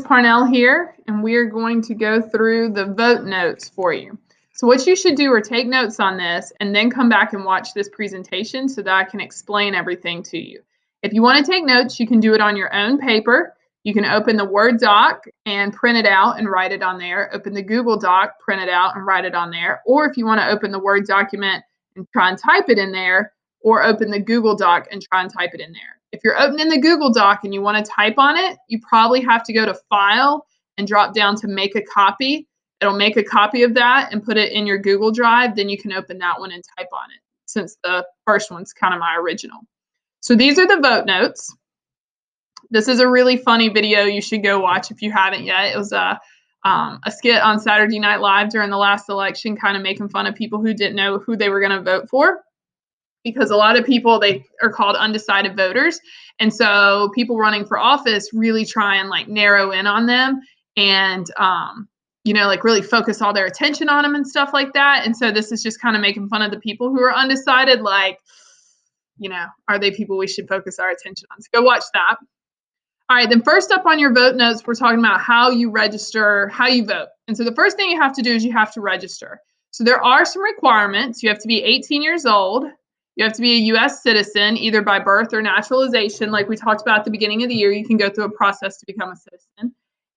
Parnell here, and we are going to go through the vote notes for you. So what you should do are take notes on this and then come back and watch this presentation so that I can explain everything to you. If you want to take notes, you can do it on your own paper. You can open the Word doc and print it out and write it on there. Open the Google Doc, print it out and write it on there. Or if you want to open the Word document and try and type it in there, or open the Google Doc and try and type it in there. If you're opening the Google Doc and you want to type on it, you probably have to go to File and drop down to Make a Copy. It'll make a copy of that and put it in your Google Drive. Then you can open that one and type on it, since the first one's kind of my original. So these are the vote notes. This is a really funny video you should go watch if you haven't yet. It was a skit on Saturday Night Live during the last election, kind of making fun of people who didn't know who they were going to vote for. Because a lot of people, they are called undecided voters. And so people running for office really try and like narrow in on them and, like really focus all their attention on them and stuff like that. And so this is just kind of making fun of the people who are undecided, like, are they people we should focus our attention on? So go watch that. All right, then first up on your vote notes, we're talking about how you register, how you vote. And so the first thing you have to do is you have to register. So there are some requirements. You have to be 18 years old. You have to be a U.S. citizen, either by birth or naturalization. Like we talked about at the beginning of the year, you can go through a process to become a citizen.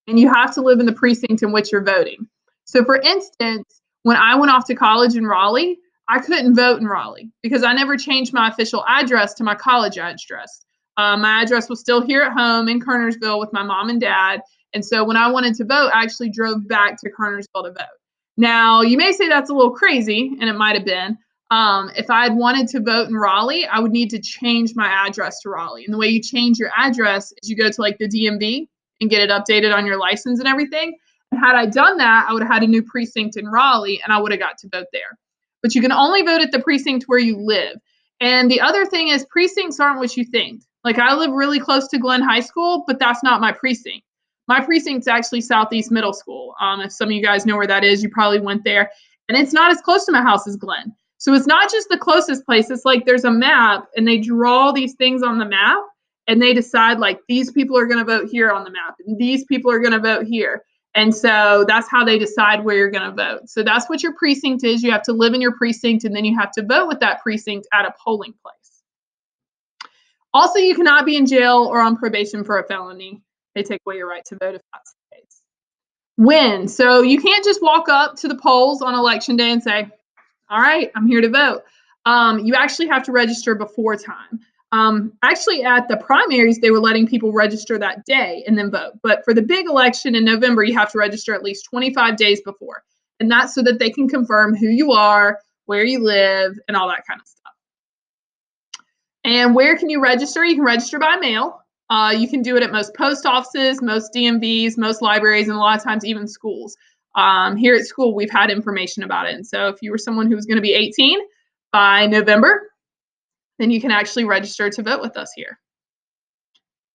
And you have to live in the precinct in which you're voting. So for instance, when I went off to college in Raleigh, I couldn't vote in Raleigh because I never changed my official address to my college address. My address was still here at home in Kernersville with my mom and dad. And so when I wanted to vote, I actually drove back to Kernersville to vote. Now, you may say that's a little crazy, and it might have been. If I had wanted to vote in Raleigh, I would need to change my address to Raleigh. And the way you change your address is you go to like the DMV and get it updated on your license and everything. And had I done that, I would have had a new precinct in Raleigh and I would have got to vote there. But you can only vote at the precinct where you live. And the other thing is precincts aren't what you think. Like I live really close to Glenn High School, but that's not my precinct. My precinct's actually Southeast Middle School. If some of you guys know where that is, you probably went there. And it's not as close to my house as Glenn. So it's not just the closest place. It's like there's a map and they draw these things on the map and they decide like these people are going to vote here on the map and these people are going to vote here. And so that's how they decide where you're going to vote. So that's what your precinct is. You have to live in your precinct and then you have to vote with that precinct at a polling place. Also, you cannot be in jail or on probation for a felony. They take away your right to vote if that's the case. When? So you can't just walk up to the polls on election day and say, all right, I'm here to vote. You actually have to register before time. Actually, at the primaries, they were letting people register that day and then vote. But for the big election in November, you have to register at least 25 days before. And that's so that they can confirm who you are, where you live, and all that kind of stuff. And where can you register? You can register by mail. You can do it at most post offices, most DMVs, most libraries, and a lot of times even schools. Here at school, we've had information about it. And so if you were someone who was going to be 18 by November, then you can actually register to vote with us here.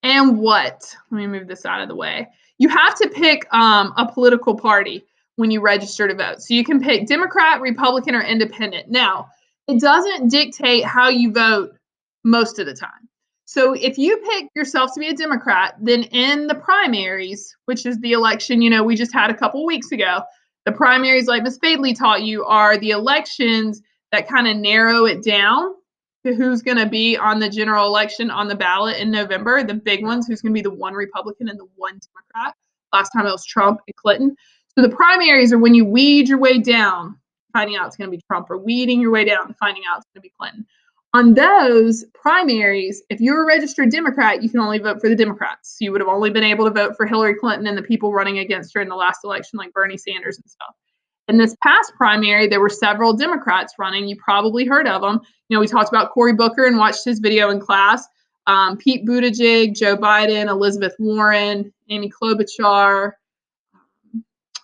And what? Let me move this out of the way. You have to pick a political party when you register to vote. So you can pick Democrat, Republican, or Independent. Now, it doesn't dictate how you vote most of the time. So if you pick yourself to be a Democrat, then in the primaries, which is the election, we just had a couple weeks ago, the primaries, like Ms. Fadley taught you, are the elections that kind of narrow it down to who's going to be on the general election on the ballot in November, the big ones, who's going to be the one Republican and the one Democrat. Last time it was Trump and Clinton. So the primaries are when you weed your way down, finding out it's going to be Trump, or weeding your way down to finding out it's going to be Clinton. On those primaries, if you're a registered Democrat, you can only vote for the Democrats. You would have only been able to vote for Hillary Clinton and the people running against her in the last election, like Bernie Sanders and stuff. In this past primary, there were several Democrats running. You probably heard of them. We talked about Cory Booker and watched his video in class. Pete Buttigieg, Joe Biden, Elizabeth Warren, Amy Klobuchar.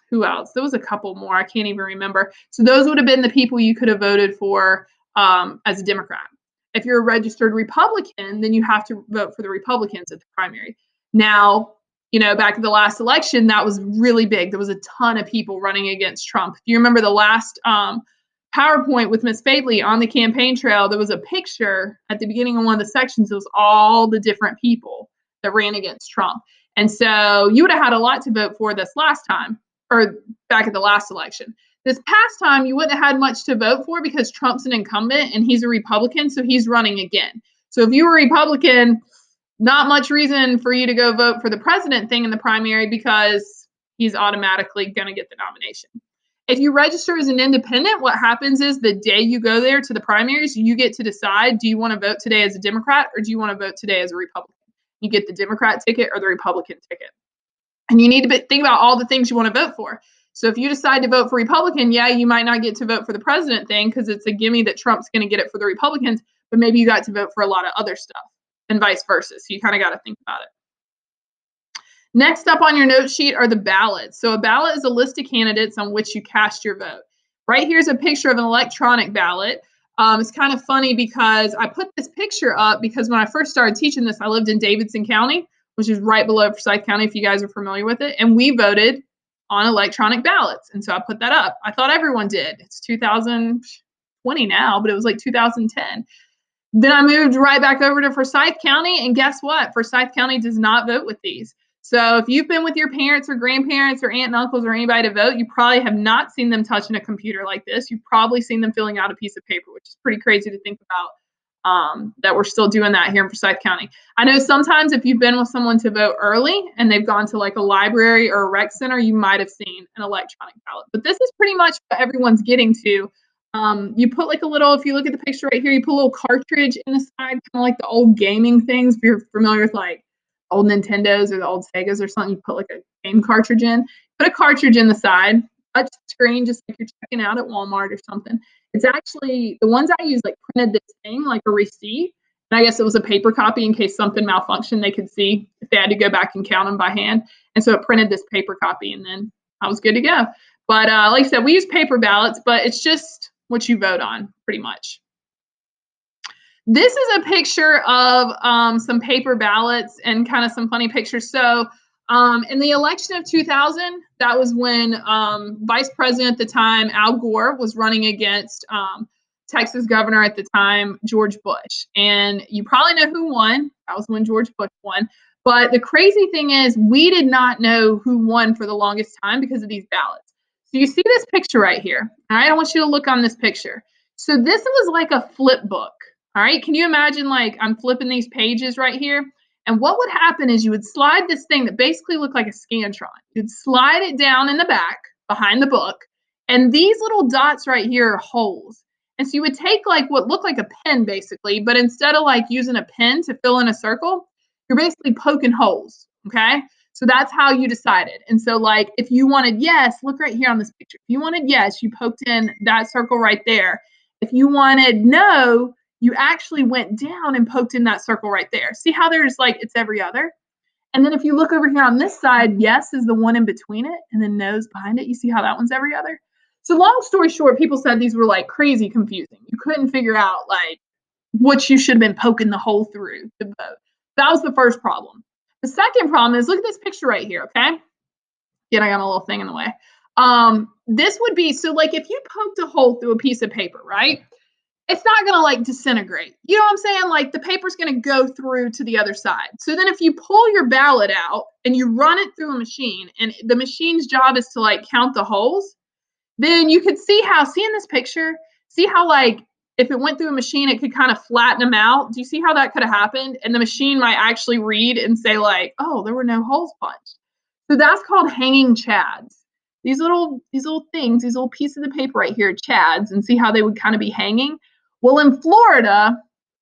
Who else? There was a couple more. I can't even remember. So those would have been the people you could have voted for as a Democrat. If you're a registered Republican, then you have to vote for the Republicans at the primary. Now, back at the last election, that was really big. There was a ton of people running against Trump. If you remember the last PowerPoint with Ms. Fadley on the campaign trail, there was a picture at the beginning of one of the sections. It was all the different people that ran against Trump. And so you would have had a lot to vote for this last time, or back at the last election. This past time, you wouldn't have had much to vote for because Trump's an incumbent and he's a Republican, so he's running again. So if you were a Republican, not much reason for you to go vote for the president thing in the primary because he's automatically going to get the nomination. If you register as an independent, what happens is the day you go there to the primaries, you get to decide, do you want to vote today as a Democrat or do you want to vote today as a Republican? You get the Democrat ticket or the Republican ticket. And you need to think about all the things you want to vote for. So if you decide to vote for Republican, yeah, you might not get to vote for the president thing because it's a gimme that Trump's going to get it for the Republicans, but maybe you got to vote for a lot of other stuff and vice versa. So you kind of got to think about it. Next up on your note sheet are the ballots. So a ballot is a list of candidates on which you cast your vote. Right here's a picture of an electronic ballot. It's kind of funny because I put this picture up because when I first started teaching this, I lived in Davidson County, which is right below Forsyth County, if you guys are familiar with it. And we voted on electronic ballots. And so I put that up. I thought everyone did. It's 2020 now, but it was like 2010. Then I moved right back over to Forsyth County. And guess what? Forsyth County does not vote with these. So if you've been with your parents or grandparents or aunt and uncles or anybody to vote, you probably have not seen them touching a computer like this. You've probably seen them filling out a piece of paper, which is pretty crazy to think about, that we're still doing that here in Forsyth County. I know sometimes if you've been with someone to vote early and they've gone to like a library or a rec center, you might have seen an electronic ballot. But this is pretty much what everyone's getting to. You put like a little, if you look at the picture right here, you put a little cartridge in the side, kind of like the old gaming things. If you're familiar with like old Nintendos or the old Segas or something, you put like a game cartridge in. Put a cartridge in the side, touch screen, just like you're checking out at Walmart or something. It's actually, the ones I use like printed this thing like a receipt. And I guess it was a paper copy in case something malfunctioned, they could see if they had to go back and count them by hand. And so it printed this paper copy and then I was good to go. But like I said, we use paper ballots, but it's just what you vote on pretty much. This is a picture of some paper ballots and kind of some funny pictures. So in the election of 2000, that was when Vice President at the time, Al Gore, was running against Texas governor at the time, George Bush. And you probably know who won. That was when George Bush won. But the crazy thing is we did not know who won for the longest time because of these ballots. So you see this picture right here. All right, I want you to look on this picture. So this was like a flip book. All right, can you imagine like I'm flipping these pages right here? And what would happen is you would slide this thing that basically looked like a Scantron. You'd slide it down in the back behind the book, and these little dots right here are holes. And so you would take like what looked like a pen basically, but instead of like using a pen to fill in a circle, you're basically poking holes, okay? So that's how you decided. And so like if you wanted yes, look right here on this picture. If you wanted yes, you poked in that circle right there. If you wanted no, you actually went down and poked in that circle right there. See how there's like, it's every other? And then if you look over here on this side, yes is the one in between it, and then no's behind it. You see how that one's every other? So long story short, people said these were like crazy confusing. You couldn't figure out like what you should have been poking the hole through to vote. That was the first problem. The second problem is, look at this picture right here, okay? Again, I got a little thing in the way. This would be, so like if you poked a hole through a piece of paper, right? It's not going to like disintegrate. You know what I'm saying? Like the paper's going to go through to the other side. So then if you pull your ballot out and you run it through a machine and the machine's job is to like count the holes, then you could see how, see in this picture, see how like if it went through a machine, it could kind of flatten them out. Do you see how that could have happened? And the machine might actually read and say like, oh, there were no holes punched. So that's called hanging chads. These little things, these little pieces of paper right here, chads, and see how they would kind of be hanging. Well, in Florida,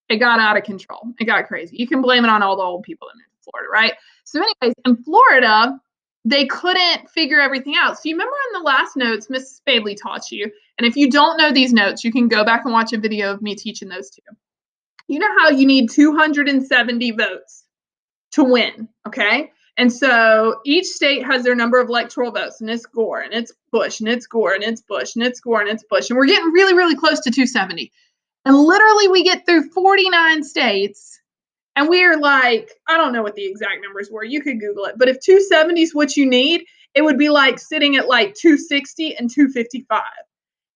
it got out of control. It got crazy. You can blame it on all the old people in Florida, right? So anyways, in Florida, they couldn't figure everything out. So you remember in the last notes, Mrs. Spadley taught you, and if you don't know these notes, you can go back and watch a video of me teaching those too. You know how you need 270 votes to win, okay? And so each state has their number of electoral votes, and it's Gore, and it's Bush, and it's Gore, and it's Bush, and it's Gore, and it's Bush. And we're getting really, really close to 270. And literally we get through 49 states, and we are like, I don't know what the exact numbers were. You could Google it. But if 270 is what you need, it would be like sitting at like 260 and 255.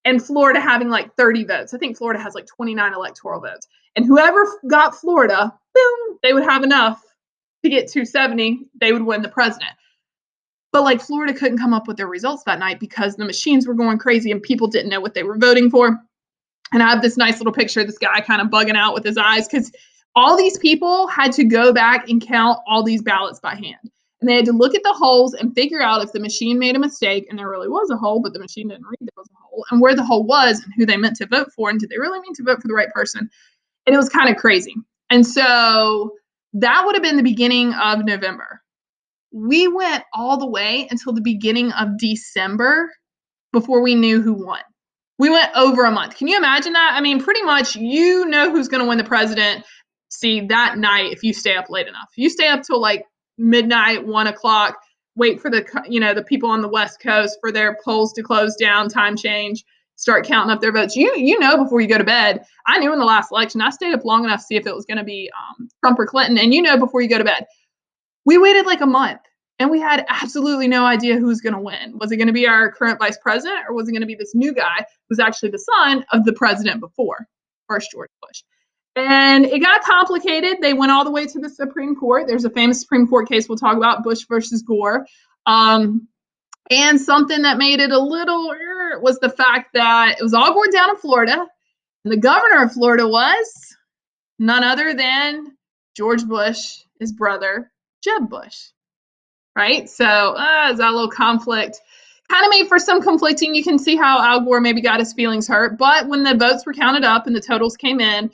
And Florida having like 30 votes. I think Florida has like 29 electoral votes. And whoever got Florida, boom, they would have enough to get 270, they would win the president. But like Florida couldn't come up with their results that night because the machines were going crazy and people didn't know what they were voting for. And I have this nice little picture of this guy kind of bugging out with his eyes because all these people had to go back and count all these ballots by hand. And they had to look at the holes and figure out if the machine made a mistake, and there really was a hole, but the machine didn't read there was a hole, and where the hole was and who they meant to vote for, and did they really mean to vote for the right person? And it was kind of crazy. And so that would have been the beginning of November. We went all the way until the beginning of December before we knew who won. We went over a month. Can you imagine that? I mean, pretty much you know who's going to win the president. See, that night, if you stay up late enough, you stay up till like midnight, 1 o'clock, wait for the people on the West Coast for their polls to close down, time change, start counting up their votes. You know before you go to bed. I knew in the last election, I stayed up long enough to see if it was going to be Trump or Clinton, and you know before you go to bed. We waited like a month, and we had absolutely no idea who was going to win. Was it going to be our current vice president, or was it going to be this new guy who's actually the son of the president before, first George Bush? And it got complicated. They went all the way to the Supreme Court. There's a famous Supreme Court case we'll talk about, Bush versus Gore. And something that made it a little was the fact that it was all going down in Florida. And the governor of Florida was none other than George Bush, his brother, Jeb Bush. Right? So is that a little conflict? Kind of made for some conflicting. You can see how Al Gore maybe got his feelings hurt. But when the votes were counted up and the totals came in,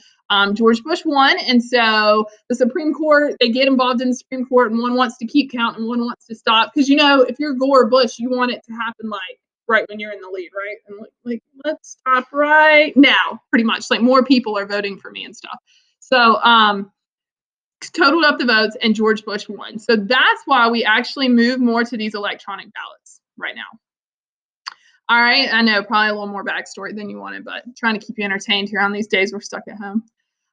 George Bush won. And so the Supreme Court, they get involved in the Supreme Court, and one wants to keep count and one wants to stop. Because, if you're Gore or Bush, you want it to happen like right when you're in the lead, right? And like let's stop right now, pretty much. Like more people are voting for me and stuff. So totaled up the votes, and George Bush won. So that's why we actually move more to these electronic ballots right now. All right, I know, probably a little more backstory than you wanted, but I'm trying to keep you entertained here on these days we're stuck at home.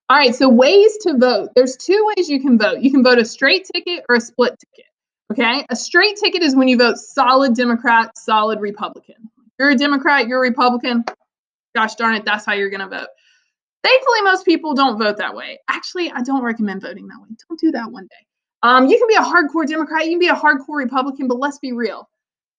All right, so ways to vote. There's two ways you can vote. You can vote a straight ticket or a split ticket, okay? A straight ticket is when you vote solid Democrat, solid Republican. If you're a Democrat, you're a Republican, gosh darn it, that's how you're going to vote. Thankfully, most people don't vote that way. Actually, I don't recommend voting that way. Don't do that one day. You can be a hardcore Democrat, you can be a hardcore Republican, but let's be real.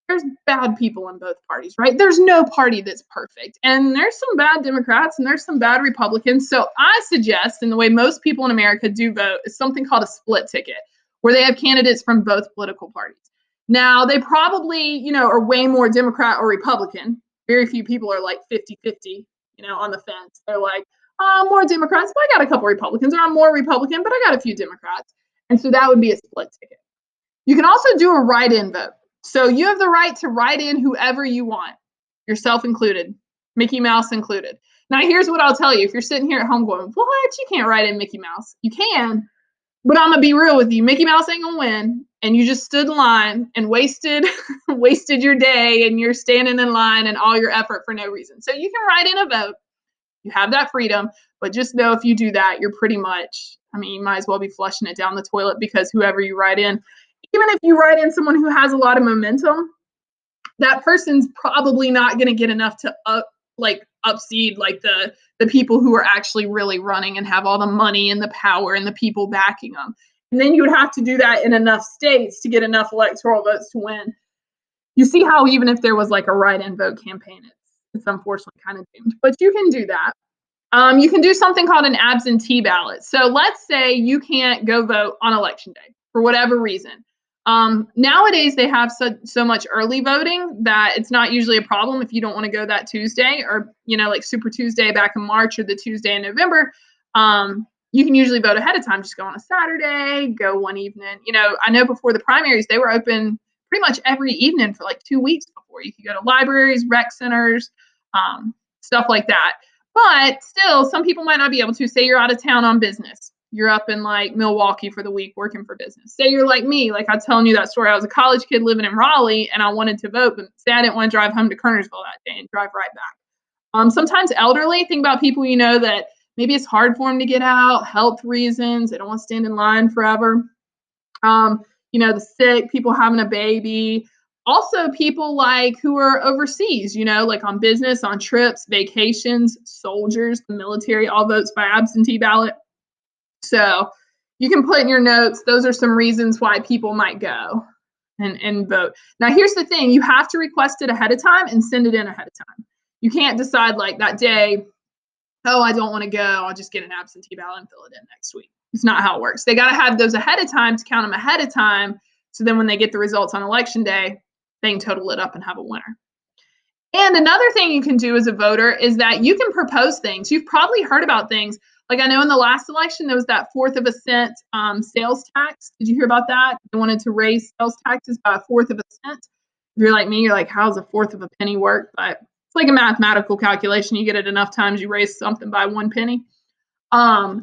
There's bad people in both parties, right? There's no party that's perfect. And there's some bad Democrats and there's some bad Republicans. So I suggest, and the way most people in America do vote, is something called a split ticket, where they have candidates from both political parties. Now, they probably, are way more Democrat or Republican. Very few people are like 50-50, on the fence. They're like, more Democrats, but I got a couple Republicans, or I'm more Republican, but I got a few Democrats. And so that would be a split ticket. You can also do a write-in vote. So you have the right to write in whoever you want, yourself included, Mickey Mouse included. Now, here's what I'll tell you. If you're sitting here at home going, what? You can't write in Mickey Mouse. You can, but I'm going to be real with you. Mickey Mouse ain't going to win, and you just stood in line and wasted your day, and you're standing in line and all your effort for no reason. So you can write in a vote. You have that freedom, but just know if you do that, you're pretty much, you might as well be flushing it down the toilet, because whoever you write in, even if you write in someone who has a lot of momentum, that person's probably not going to get enough to upseed like the people who are actually really running and have all the money and the power and the people backing them. And then you would have to do that in enough states to get enough electoral votes to win. You see how even if there was like a write-in vote campaign, it's unfortunately kind of doomed. But you can do that. You can do something called an absentee ballot. So let's say you can't go vote on election day for whatever reason. Nowadays, they have so much early voting that it's not usually a problem if you don't want to go that Tuesday, or, like Super Tuesday back in March or the Tuesday in November. You can usually vote ahead of time. Just go on a Saturday, go one evening. I know before the primaries, they were open pretty much every evening for like 2 weeks before. You could go to libraries, rec centers, stuff like that. But still, some people might not be able to. Say you're out of town on business. You're up in like Milwaukee for the week working for business. Say you're like me, like I was telling you that story. I was a college kid living in Raleigh and I wanted to vote, but say I didn't want to drive home to Kernersville that day and drive right back. Sometimes elderly, think about people that maybe it's hard for them to get out, health reasons, they don't want to stand in line forever. The sick, people having a baby. Also people like who are overseas, like on business, on trips, vacations, soldiers, the military, all votes by absentee ballot. So you can put in your notes, those are some reasons why people might go and vote. Now, here's the thing. You have to request it ahead of time and send it in ahead of time. You can't decide like that day, oh, I don't want to go. I'll just get an absentee ballot and fill it in next week. It's not how it works. They got to have those ahead of time to count them ahead of time. So then when they get the results on election day, they can total it up and have a winner. And another thing you can do as a voter is that you can propose things. You've probably heard about things. Like I know in the last election, there was that 1/4 of a cent sales tax. Did you hear about that? They wanted to raise sales taxes by 1/4 of a cent. If you're like me, you're like, how's 1/4 of a penny work? But it's like a mathematical calculation. You get it enough times, you raise something by 1 penny.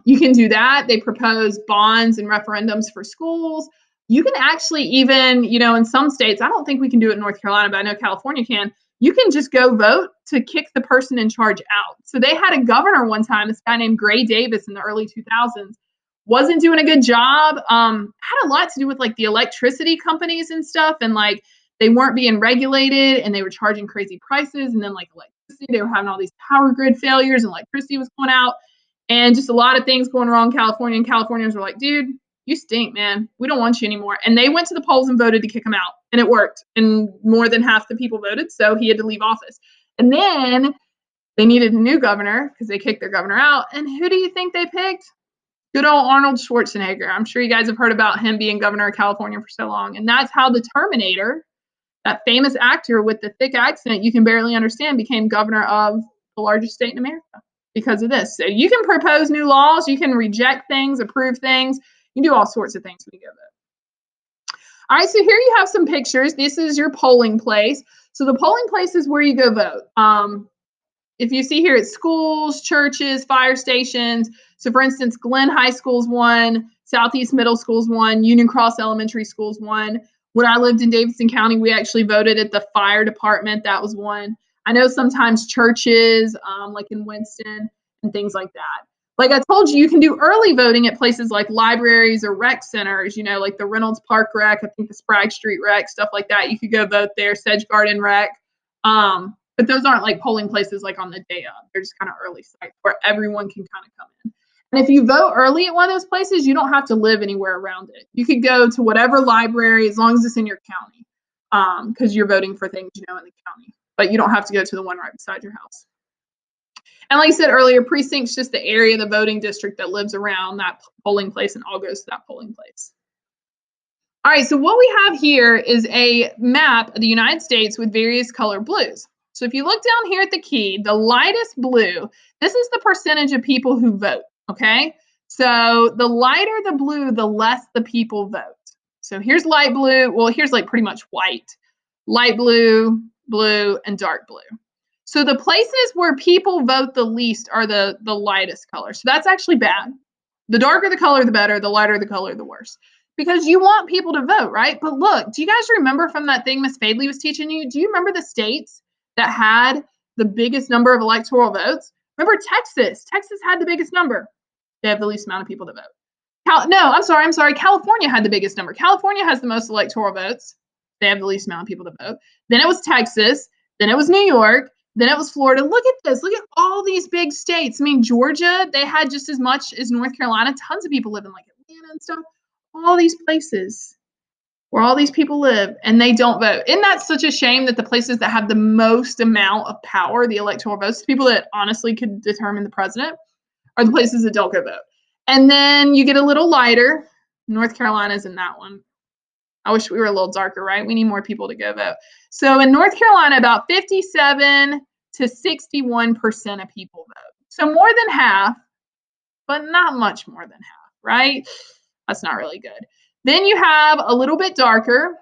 You can do that. They propose bonds and referendums for schools. You can actually even, in some states, I don't think we can do it in North Carolina, but I know California can. You can just go vote to kick the person in charge out. So they had a governor one time, this guy named Gray Davis in the early 2000s, wasn't doing a good job. Had a lot to do with like the electricity companies and stuff. And like they weren't being regulated and they were charging crazy prices. And then like electricity, they were having all these power grid failures and electricity was going out and just a lot of things going wrong in California. And Californians were like, dude, you stink, man. We don't want you anymore. And they went to the polls and voted to kick him out. And it worked. And more than half the people voted. So he had to leave office. And then they needed a new governor because they kicked their governor out. And who do you think they picked? Good old Arnold Schwarzenegger. I'm sure you guys have heard about him being governor of California for so long. And that's how the Terminator, that famous actor with the thick accent you can barely understand, became governor of the largest state in America because of this. So you can propose new laws. You can reject things, approve things. You can do all sorts of things when you go vote. All right, so here you have some pictures. This is your polling place. So the polling place is where you go vote. If you see here, it's schools, churches, fire stations. So for instance, Glenn High School's one, Southeast Middle School's one, Union Cross Elementary School's one. When I lived in Davidson County, we actually voted at the fire department. That was one. I know sometimes churches, like in Winston and things like that. Like I told you, you can do early voting at places like libraries or rec centers, like the Reynolds Park Rec, I think the Sprague Street Rec, stuff like that. You could go vote there, Sedge Garden Rec. But those aren't like polling places like on the day of. They're just kind of early sites where everyone can kind of come in. And if you vote early at one of those places, you don't have to live anywhere around it. You could go to whatever library as long as it's in your county because you're voting for things, in the county. But you don't have to go to the one right beside your house. And like I said earlier, precinct's just the area of the voting district that lives around that polling place and all goes to that polling place. All right, so what we have here is a map of the United States with various color blues. So if you look down here at the key, the lightest blue, this is the percentage of people who vote, okay? So the lighter the blue, the less the people vote. So here's light blue. Well, here's like pretty much white. Light blue, blue, and dark blue. So the places where people vote the least are the lightest color. So that's actually bad. The darker the color, the better. The lighter the color, the worse. Because you want people to vote, right? But look, do you guys remember from that thing Miss Fadley was teaching you? Do you remember the states that had the biggest number of electoral votes? Remember Texas. Texas had the biggest number. They have the least amount of people to vote. I'm sorry. California had the biggest number. California has the most electoral votes. They have the least amount of people to vote. Then it was Texas. Then it was New York. Then it was Florida. Look at this. Look at all these big states. I mean, Georgia, they had just as much as North Carolina. Tons of people live in like Atlanta and stuff. All these places where all these people live and they don't vote. Isn't that such a shame that the places that have the most amount of power, the electoral votes, the people that honestly could determine the president, are the places that don't go vote. And then you get a little lighter. North Carolina's in that one. I wish we were a little darker, right? We need more people to go vote. So in North Carolina, about 57 to 61% of people vote. So more than half, but not much more than half, right? That's not really good. Then you have a little bit darker.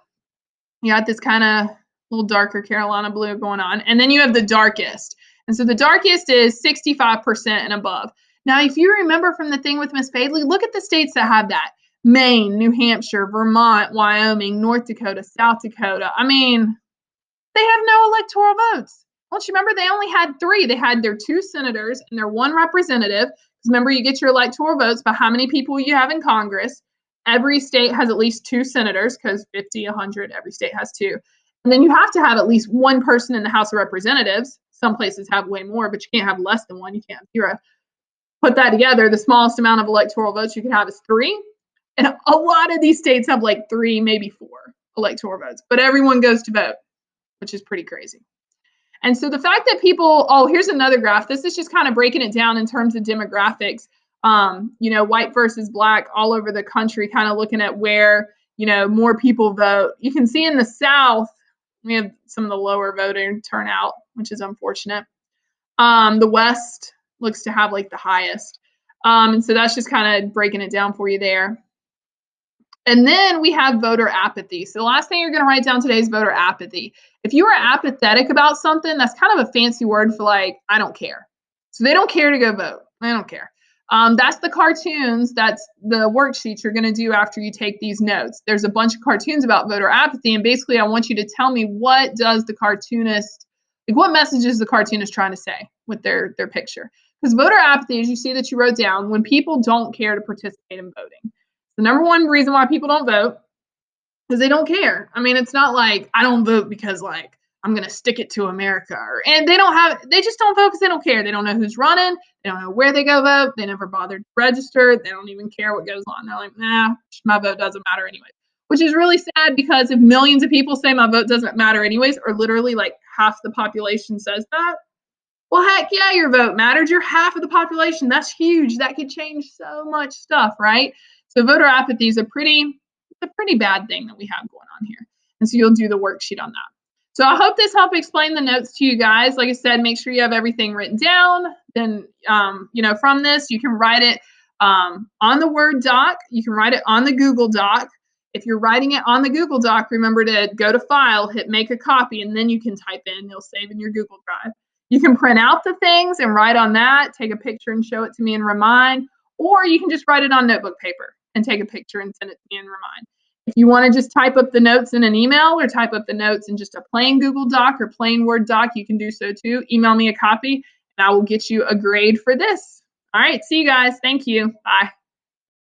You got this kind of little darker Carolina blue going on. And then you have the darkest. And so the darkest is 65% and above. Now, if you remember from the thing with Miss Fadley, look at the states that have that. Maine, New Hampshire, Vermont, Wyoming, North Dakota, South Dakota. I mean, they have no electoral votes. Don't you remember they only had 3? They had their 2 senators and their 1 representative. Because remember, you get your electoral votes by how many people you have in Congress. Every state has at least 2 senators because 50, 100, every state has 2. And then you have to have at least 1 person in the House of Representatives. Some places have way more, but you can't have less than 1. You can't have 0. Put that together, the smallest amount of electoral votes you can have is 3. And a lot of these states have like 3, maybe 4 electoral votes, but everyone goes to vote, which is pretty crazy. And so the fact that people, oh, here's another graph. This is just kind of breaking it down in terms of demographics. You know, white versus black all over the country, kind of looking at where, you know, more people vote. You can see in the South, we have some of the lower voting turnout, which is unfortunate. The West looks to have like the highest. And so that's just kind of breaking it down for you there. And then we have voter apathy. So the last thing you're going to write down today is voter apathy. If you are apathetic about something, that's kind of a fancy word for like, I don't care. So they don't care to go vote. They don't care. That's the cartoons. That's the worksheets you're going to do after you take these notes. There's a bunch of cartoons about voter apathy. And basically, I want you to tell me what does the cartoonist, like what message is the cartoonist trying to say with their picture? Because voter apathy, as you see that you wrote down, when people don't care to participate in voting. The number one reason why people don't vote is they don't care. I mean, it's not like I don't vote because like I'm going to stick it to America, and they just don't vote because they don't care. They don't know who's running. They don't know where they go vote. They never bothered to register. They don't even care what goes on. They're like, nah, my vote doesn't matter anyway, which is really sad because if millions of people say my vote doesn't matter anyways, or literally like half the population says that, well, heck yeah, your vote matters. You're half of the population. That's huge. That could change so much stuff, right? So voter apathy is a pretty bad thing that we have going on here. And so you'll do the worksheet on that. So I hope this helped explain the notes to you guys. Like I said, make sure you have everything written down. Then, you know, from this, you can write it on the Word doc. You can write it on the Google Doc. If you're writing it on the Google Doc, remember to go to File, hit Make a Copy, and then you can type in. It'll save in your Google Drive. You can print out the things and write on that, take a picture and show it to me and remind, or you can just write it on notebook paper and take a picture and send it to me and remind. If you want to just type up the notes in an email or type up the notes in just a plain Google Doc or plain Word doc, you can do so too. Email me a copy and I will get you a grade for this. All right, see you guys. Thank you. Bye.